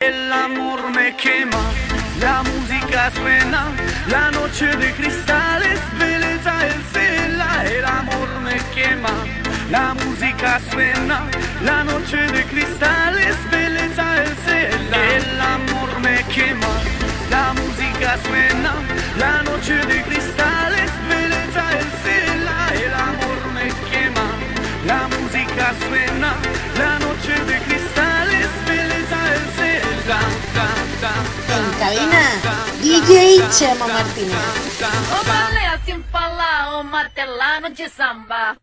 El amor me quema, la música suena, la noche de cristales, belleza el cela. El amor me quema, la música suena, la noche de cristales, belleza el cela. El amor me quema, la música suena, la noche de cristales, belleza el cela. El amor me quema, la música suena, la noche de cristales, belleza el cela. En cabina, DJ Chema Martínez. Ô balé sin falar, ô martelano de samba.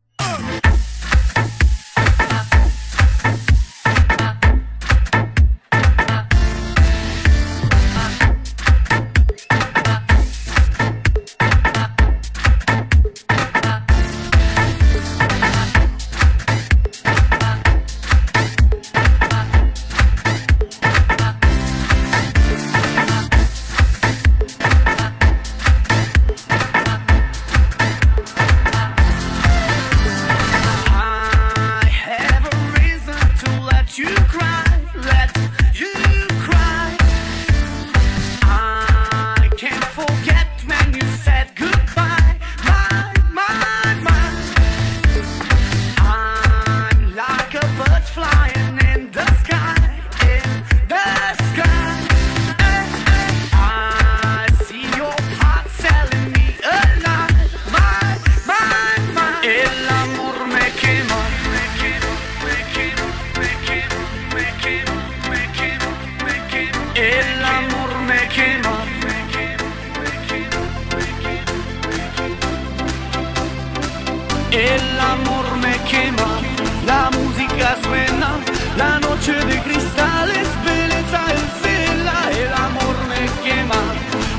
El amor me quema, la música suena, la noche de cristales, belleza el cela. El amor me quema,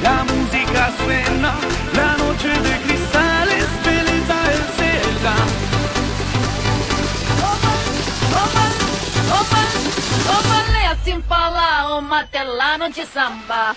la música suena, la noche de cristales, belleza el cela. Ô balé sin falar, ô martelano de samba.